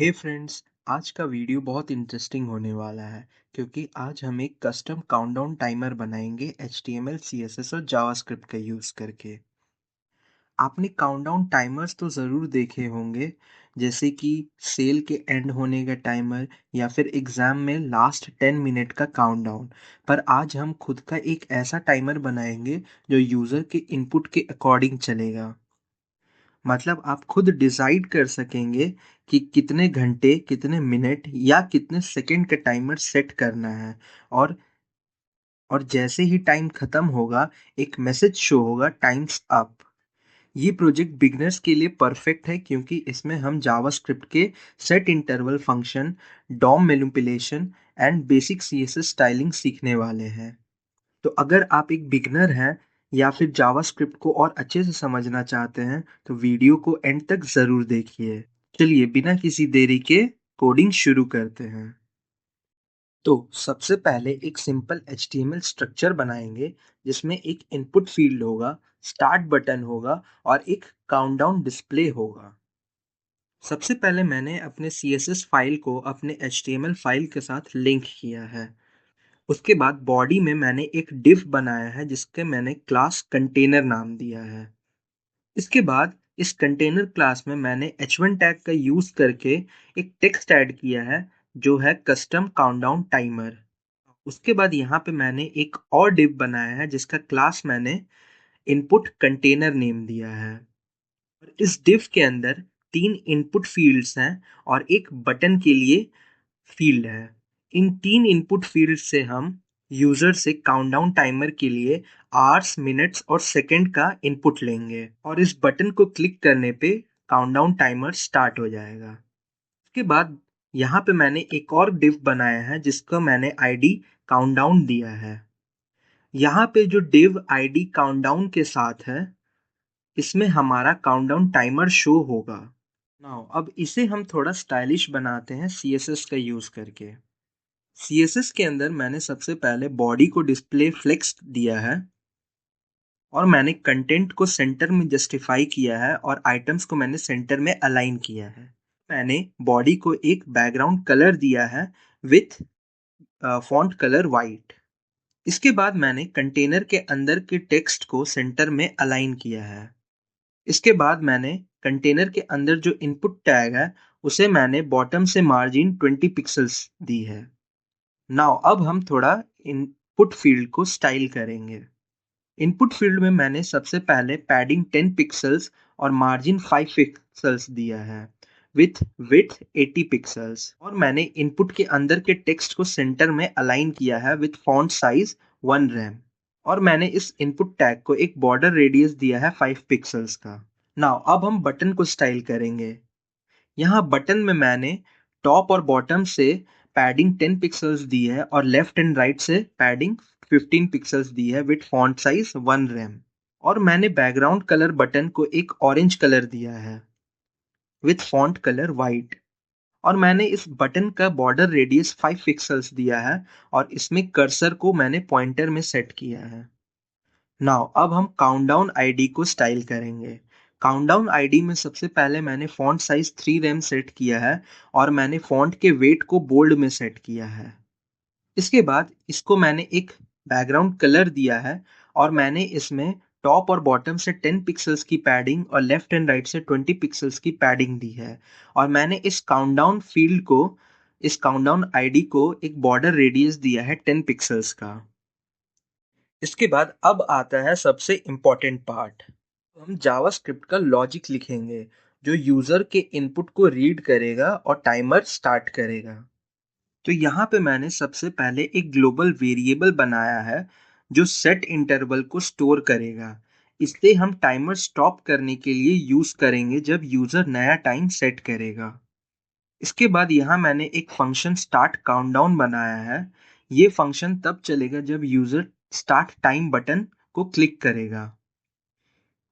हे friends, आज का video बहुत इंटरेस्टिंग होने वाला है क्योंकि आज हम एक कस्टम काउंटडाउन टाइमर बनाएंगे HTML, CSS और जावास्क्रिप्ट का यूज़ करके। आपने काउंटडाउन टाइमर्स तो ज़रूर देखे होंगे, जैसे कि सेल के एंड होने का टाइमर या फिर एग्ज़ाम में लास्ट 10 मिनट का काउंटडाउन। पर आज हम खुद का एक ऐसा टाइमर बनाएंगे जो यूज़र के इनपुट के अकॉर्डिंग चलेगा। मतलब आप खुद डिसाइड कर सकेंगे कि कितने घंटे, कितने मिनट या कितने सेकंड का टाइमर सेट करना है। और जैसे ही टाइम खत्म होगा, एक मैसेज शो होगा टाइम्स अप। ये प्रोजेक्ट बिगनर्स के लिए परफेक्ट है क्योंकि इसमें हम जावास्क्रिप्ट के set interval function, DOM manipulation and basic CSS styling सीखने वाले हैं। तो अगर आप एक बिगनर हैं या फिर जावास्क्रिप्ट को और अच्छे से समझना चाहते हैं, तो वीडियो को एंड तक ज़रूर देखिए। चलिए बिना किसी देरी के कोडिंग शुरू करते हैं। तो सबसे पहले एक सिंपल HTML स्ट्रक्चर बनाएंगे जिसमें एक इनपुट फील्ड होगा, स्टार्ट बटन होगा और एक काउंटडाउन डिस्प्ले होगा। सबसे पहले मैंने अपने CSS फाइल को अपने HTML फाइल के साथ लिंक किया है। उसके बाद बॉडी में मैंने एक डिव बनाया है जिसके मैंने क्लास कंटेनर नाम दिया है। इसके बाद इस कंटेनर क्लास में मैंने h1 टैग का यूज करके एक टेक्स्ट ऐड किया है जो है कस्टम काउंटडाउन टाइमर। उसके बाद यहाँ पे मैंने एक और डिव बनाया है जिसका क्लास मैंने इनपुट कंटेनर नेम दिया है। और इस डिव के अंदर 3 इनपुट फील्ड्स हैं और एक बटन के लिए फील्ड है। इन 3 इनपुट फील्ड से हम यूजर से काउंटडाउन टाइमर के लिए आवर्स, मिनट्स और सेकंड का इनपुट लेंगे और इस बटन को क्लिक करने पे काउंटडाउन टाइमर स्टार्ट हो जाएगा। उसके बाद यहाँ पे मैंने एक और डिव बनाया है जिसका मैंने आईडी काउंटडाउन दिया है। यहाँ पे जो डिव आईडी काउंटडाउन के साथ है, इसमें हमारा काउंटडाउन टाइमर शो होगा। नाउ अब इसे हम थोड़ा स्टाइलिश बनाते हैं CSS का यूज करके। CSS के अंदर मैंने सबसे पहले बॉडी को डिस्प्ले फ्लेक्स दिया है और मैंने कंटेंट को सेंटर में जस्टिफाई किया है और आइटम्स को मैंने सेंटर में अलाइन किया है। मैंने बॉडी को एक बैकग्राउंड कलर दिया है विथ फॉन्ट कलर वाइट। इसके बाद मैंने कंटेनर के अंदर के टेक्स्ट को सेंटर में अलाइन किया है। इसके बाद मैंने कंटेनर के अंदर जो इनपुट टैग है उसे मैंने बॉटम से मार्जिन 20 पिक्सल्स दी है। नाउ अब हम थोड़ा इनपुट फील्ड को स्टाइल करेंगे। इनपुट फील्ड में मैंने सबसे पहले पैडिंग 10 पिक्सल्स और मार्जिन 5 पिक्सल्स दिया है विथ विड्थ 80 पिक्सल्स। और मैंने इनपुट के अंदर के टेक्स्ट को सेंटर में अलाइन किया है विथ फॉन्ट साइज 1 रैम। और मैंने इस इनपुट टैग को एक बॉर्डर रेडियस दिया है 5 पिक्सल्स का। नाउ अब हम बटन को स्टाइल करेंगे। यहाँ बटन में मैंने टॉप और बॉटम से पैडिंग 10 पिक्सल्स दी है और लेफ्ट एंड राइट से पैडिंग 15 पिक्सल्स दी है विथ फॉन्ट साइज 1 रैम। और मैंने बैकग्राउंड कलर बटन को एक ऑरेंज कलर दिया है विथ फॉन्ट कलर वाइट। और मैंने इस बटन का बॉर्डर रेडियस 5 पिक्सल्स दिया है और इसमें कर्सर को मैंने पॉइंटर में सेट किया है। नाउ अब हम काउंटडाउन आईडी को स्टाइल करेंगे। काउंटडाउन आईडी में सबसे पहले मैंने फॉन्ट साइज 3 रैम सेट किया है और मैंने फॉन्ट के वेट को बोल्ड में सेट किया है। इसके बाद इसको मैंने एक बैकग्राउंड कलर दिया है और मैंने इसमें टॉप और बॉटम से 10 पिक्सल्स की पैडिंग और लेफ्ट एंड राइट से 20 पिक्सल्स की पैडिंग दी है। और मैंने इस काउंटडाउन आईडी को एक बॉर्डर रेडियस दिया है 10 पिक्सल्स का। इसके बाद अब आता है सबसे इम्पोर्टेंट पार्ट। हम जावास्क्रिप्ट का लॉजिक लिखेंगे जो यूजर के इनपुट को रीड करेगा और टाइमर स्टार्ट करेगा। तो यहाँ पे मैंने सबसे पहले एक ग्लोबल वेरिएबल बनाया है जो सेट इंटरवल को स्टोर करेगा। इसे हम टाइमर स्टॉप करने के लिए यूज करेंगे जब यूजर नया टाइम सेट करेगा। इसके बाद यहाँ मैंने एक फंक्शन स्टार्ट काउंटडाउन बनाया है। ये फंक्शन तब चलेगा जब यूजर स्टार्ट टाइम बटन को क्लिक करेगा।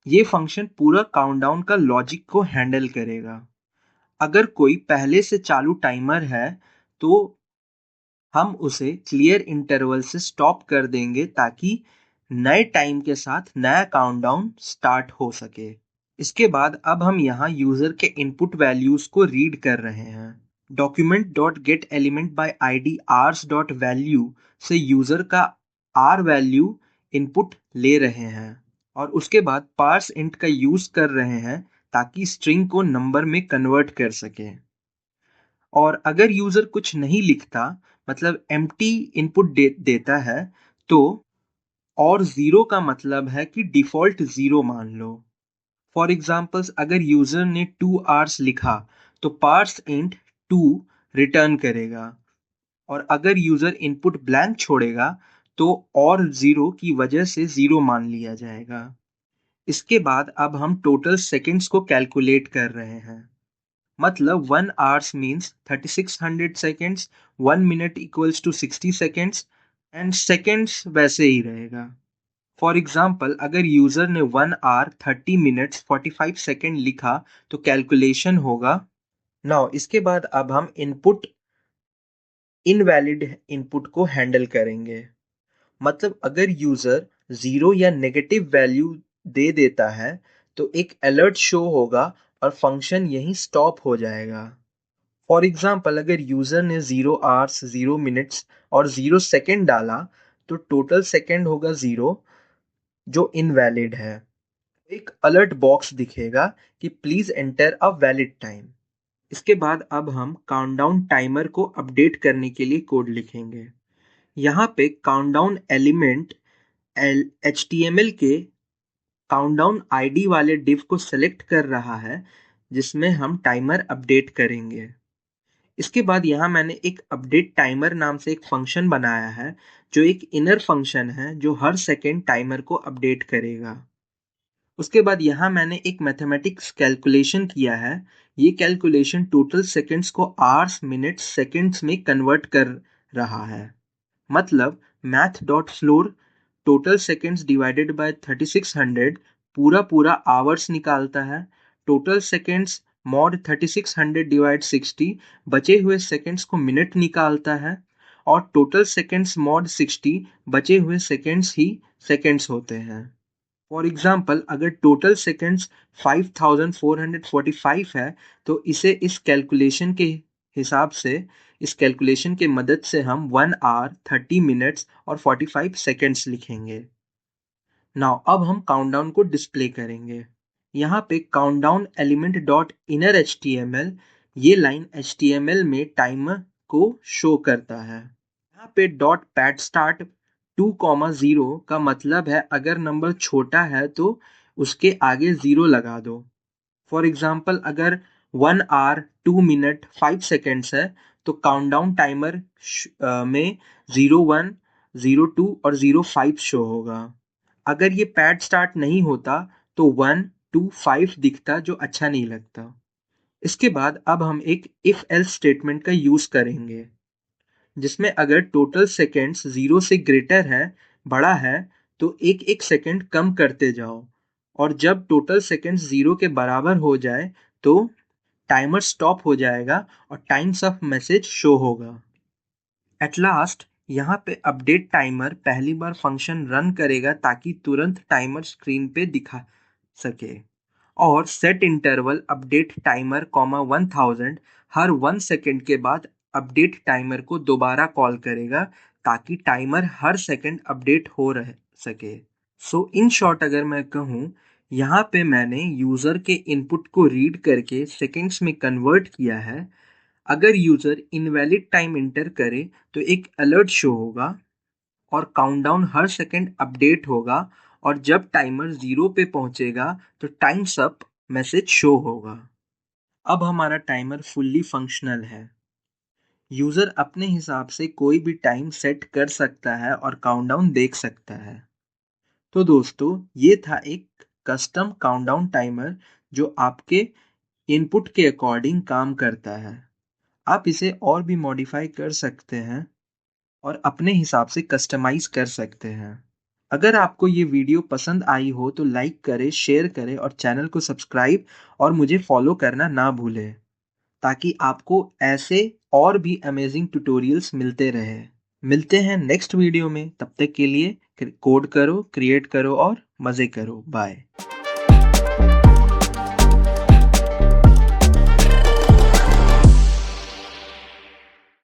ये फंक्शन पूरा काउंटडाउन का लॉजिक को हैंडल करेगा। अगर कोई पहले से चालू टाइमर है तो हम उसे क्लियर इंटरवल से स्टॉप कर देंगे ताकि नए टाइम के साथ नया काउंटडाउन स्टार्ट हो सके। इसके बाद अब हम यहाँ यूजर के इनपुट वैल्यूज को रीड कर रहे हैं। Document dot get element by ID आर्स डॉट वैल्यू से यूजर का आर वैल्यू इनपुट ले रहे हैं और उसके बाद पार्स इंट का यूज कर रहे हैं ताकि स्ट्रिंग को नंबर में कन्वर्ट कर सके। और अगर यूजर कुछ नहीं लिखता, मतलब एम्प्टी इनपुट देता है, तो और जीरो का मतलब है कि डिफॉल्ट जीरो मान लो। फॉर एग्जाम्पल्स, अगर यूजर ने 2 hours लिखा तो पार्स इंट 2 रिटर्न करेगा, और अगर यूजर इनपुट ब्लैंक छोड़ेगा तो और जीरो की वजह से जीरो मान लिया जाएगा। इसके बाद अब हम टोटल सेकंड्स को कैलकुलेट कर रहे हैं। मतलब 1 hours means 3600 seconds, 1 minute equals to 60 seconds, and seconds वैसे ही रहेगा। फॉर एग्जाम्पल, अगर यूजर ने 1 hour 30 minutes 45 सेकेंड लिखा तो कैलकुलेशन होगा। नाउ इसके बाद अब हम इनवैलिड इनपुट को हैंडल करेंगे। मतलब अगर यूजर जीरो या नेगेटिव वैल्यू दे देता है तो एक अलर्ट शो होगा और फंक्शन यहीं स्टॉप हो जाएगा। फॉर एग्जाम्पल, अगर यूजर ने 0 hours 0 minutes और 0 सेकेंड डाला तो टोटल सेकेंड होगा 0, जो इनवैलिड है। एक अलर्ट बॉक्स दिखेगा कि please enter a valid time. इसके बाद अब हम काउंटडाउन टाइमर को अपडेट करने के लिए कोड लिखेंगे। यहाँ पे काउंटडाउन एलिमेंट HTML के काउंटडाउन आईडी वाले डिव को सेलेक्ट कर रहा है जिसमें हम टाइमर अपडेट करेंगे। इसके बाद यहाँ मैंने एक अपडेट टाइमर नाम से एक फंक्शन बनाया है जो एक इनर फंक्शन है जो हर सेकेंड टाइमर को अपडेट करेगा। उसके बाद यहाँ मैंने एक मैथमेटिक्स कैलकुलेशन किया है। ये कैलकुलेशन टोटल सेकंड्स को आवर्स मिनट्स सेकंड्स में कन्वर्ट कर रहा है। मतलब math dot floor total seconds divided by 3600 पूरा पूरा आवर्स निकालता है। टोटल सेकंड्स मॉड 3600 डिवाइड 60 बचे हुए सेकंड्स को मिनट निकालता है, और टोटल सेकंड्स मॉड 60 बचे हुए सेकंड्स ही सेकंड्स होते हैं। फॉर एग्जाम्पल, अगर टोटल सेकंड्स 5445 है तो इसे इस कैलकुलेशन के हिसाब से, इस कैलकुलेशन के मदद से हम 1 hour 30 minutes और 45 सेकंड्स लिखेंगे। नाउ अब हम काउंटडाउन को डिस्प्ले करेंगे। यहाँ पे countdown element dot inner HTML, ये लाइन एचटीएमएल में टाइमर को शो करता है। यहाँ पे डॉट पैड स्टार्ट 2,0 का मतलब है अगर नंबर छोटा है तो उसके आगे 0 लगा दो। फॉर एग्जाम्पल, अगर 1 hour 2 minute 5 seconds है तो काउंटडाउन टाइमर में 01, 02 और 05 शो होगा। अगर ये पैड स्टार्ट नहीं होता तो 1, 2, 5 दिखता, जो अच्छा नहीं लगता। इसके बाद अब हम एक इफ एल्स स्टेटमेंट का यूज करेंगे जिसमें अगर टोटल सेकेंड्स 0 से ग्रेटर है, बड़ा है, तो एक एक सेकेंड कम करते जाओ, और जब टोटल सेकेंड्स 0 के बराबर हो जाए तो टाइमर स्टॉप हो जाएगा और टाइम्स ऑफ मैसेज शो होगा। एट लास्ट, यहाँ पे अपडेट टाइमर पहली बार फंक्शन रन करेगा ताकि तुरंत टाइमर स्क्रीन पे दिखा सके, और सेट इंटरवल अपडेट टाइमर 1000 हर 1 सेकेंड के बाद अपडेट टाइमर को दोबारा कॉल करेगा ताकि टाइमर हर सेकेंड अपडेट हो रह सके। सो इन शॉर्ट अगर मैं कहूँ, यहाँ पे मैंने यूज़र के इनपुट को रीड करके सेकेंड्स में कन्वर्ट किया है। अगर यूज़र इनवैलिड टाइम इंटर करे तो एक अलर्ट शो होगा और काउंटडाउन हर सेकंड अपडेट होगा, और जब टाइमर 0 पे पहुंचेगा तो टाइम्स अप मैसेज शो होगा। अब हमारा टाइमर फुल्ली फंक्शनल है। यूज़र अपने हिसाब से कोई भी टाइम सेट कर सकता है और काउंटडाउन देख सकता है। तो दोस्तों, ये था एक कस्टम काउंटडाउन टाइमर जो आपके इनपुट के अकॉर्डिंग काम करता है। आप इसे और भी मॉडिफाई कर सकते हैं और अपने हिसाब से कस्टमाइज कर सकते हैं। अगर आपको ये वीडियो पसंद आई हो तो लाइक करें, शेयर करें और चैनल को सब्सक्राइब और मुझे फॉलो करना ना भूलें, ताकि आपको ऐसे और भी अमेजिंग ट्यूटोरियल्स मिलते रहे। मिलते हैं नेक्स्ट वीडियो में, तब तक के लिए कोड करो, क्रिएट करो और मज़े करो। बाय।